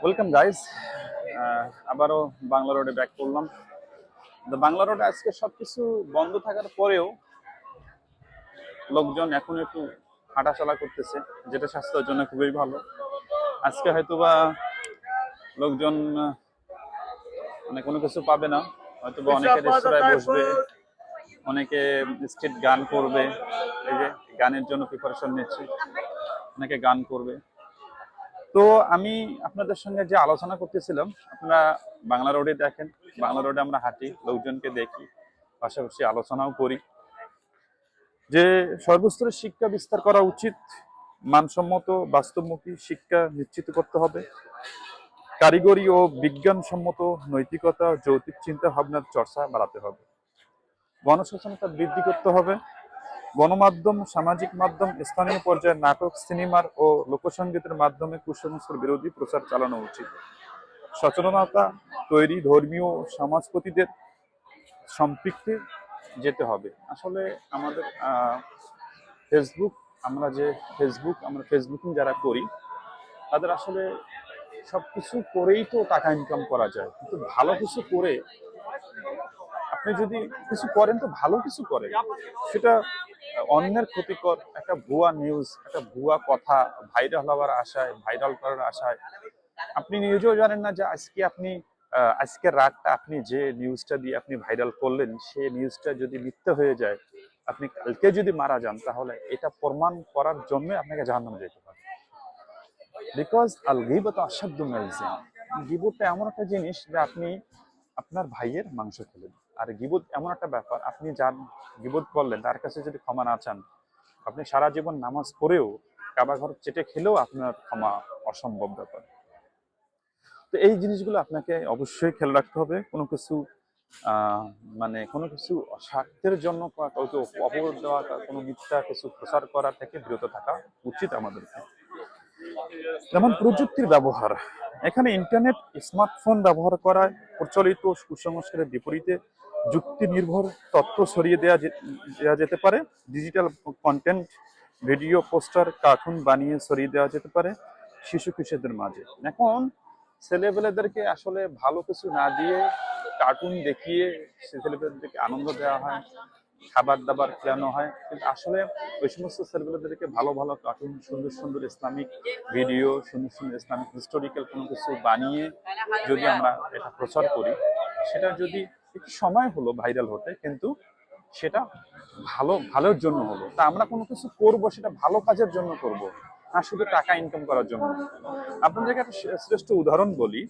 Welcome guys. আবারও বাংলা রোডে back করলাম। বাংলা রোডে আজকে সবকিছু বন্ধ থাকার পরেও লোকজন এখন একটু হাঁটাচলা করতেছে, যেটা স্বাস্থ্যের জন্য খুবই ভালো। আজকে হয়তোবা লোকজন মানে কোনো কিছু পাবে না, হয়তোবা অনেকে রেস্তোরাঁয় বসবে, অনেকে স্ট্রিট গান করবে। এই যে গানের জন্য প্রিপারেশন নিচ্ছে, অনেকে গান করবে। তো আমি আপনাদের সঙ্গে যে আলোচনা করতেছিলাম, আপনারা বাংলা রোডে দেখেন, বাংলা রোডে আমরা হাঁটি, লোকজনকে দেখি, পাশাপাশি আলোচনাও করি যে সর্বস্তরের শিক্ষা বিস্তার করা উচিত, মানসম্মত বাস্তবমুখী শিক্ষা নিশ্চিত করতে হবে, কারিগরি ও বিজ্ঞানসম্মত নৈতিকতা যৌক্তিক চিন্তা ভাবনার চর্চা বাড়াতে হবে, গণসচেতনতা বৃদ্ধি করতে হবে, গণমাধ্যম, সামাজিক মাধ্যম, স্থানীয় পর্যায়ে নাটক, সিনেমার ও লোকসঙ্গীতের মাধ্যমে কুসংস্কার বিরোধী প্রচার চালানো উচিত, সচেতনতা তৈরি, ধর্মীয় সমাজপতিদের সম্পৃক্তি যেতে হবে। আসলে আমাদের ফেসবুক, আমরা ফেসবুকিং যারা করি, তাদের আসলে সবকিছু করেই তো টাকা ইনকাম করা যায়, কিন্তু ভালো কিছু করে আপনি যদি কিছু করেন তো ভালো কিছু করেন, সেটা অন্যের ক্ষতিকর একটা ভুয়া নিউজ, একটা ভুয়া কথা ভাইরাল হওয়ার আশায়, ভাইরাল করার আশায় আপনি নিজেও জানেন না যে আজকের রাতটা আপনি যে নিউজটা দিয়ে আপনি ভাইরাল করলেন, সেই নিউজটা যদি মিথ্যা হয়ে যায়, আপনি কালকে যদি মারা যান, তাহলে এটা প্রমাণ করার জন্য আপনাকে জাহান্নামে যেতে হবে। বিকজ আল গীবত আসাদ্দু মিনাল জিনা। গীবতটা এমন একটা জিনিস যে আপনি আপনার ভাইয়ের মাংস খেলেন। আর গীবত এমন একটা ব্যাপার, আপনি যার গীবত করলেন তার কাছে যদি ক্ষমা না চান, আপনি সারা জীবন নামাজ পড়েও, কাবা ঘর চেটে খেলেও আপনার ক্ষমা অসম্ভব ব্যাপার। তো এই জিনিসগুলো আপনাকে অবশ্যই খেয়াল রাখতে হবে। কোনো কিছু মানে কোনো কিছু স্বার্থের জন্য কাউকে অপবাদ দেওয়া, কোনো মিথ্যা কিছু প্রচার করা থেকে বিরত থাকা উচিত আমাদেরকে। যেমন প্রযুক্তির ব্যবহার, এখানে ইন্টারনেট, স্মার্টফোন ব্যবহার করা প্রচলিত কুসংস্কারের বিপরীতে যুক্তি নির্ভর তথ্য ছড়িয়ে দেওয়া যেতে পারে। Digital content, video, poster, cartoon বানিয়ে ছড়িয়ে দেওয়া যেতে পারে শিশু কিশোরদের মাঝে। এখন ছেলেপেলেদেরকে আসলে ভালো কিছু না দিয়ে কার্টুন দেখিয়ে ছেলেপেলেদেরকে আনন্দ দেওয়া হয়, খাবার দাবার খেলানো হয়, কিন্তু আসলে ওই সমস্ত ছেলেপেলেদেরকে ভালো ভালো কার্টুন, সুন্দর সুন্দর ইসলামিক ভিডিও, সুন্দর সুন্দর ইসলামিক হিস্টোরিক্যাল কোনো কিছু বানিয়ে যদি আমরা এটা প্রচার করি, সেটা যদি একটু সময় হলো ভাইরাল হতে, কিন্তু সেটা ভালোর জন্য হলো। তা আমরা কোনো কিছু করব, সেটা ভালো কাজের জন্য করব, না শুধু টাকা ইনকাম করার জন্য। আপনাদেরকে একটা শ্রেষ্ঠ উদাহরণ বলি।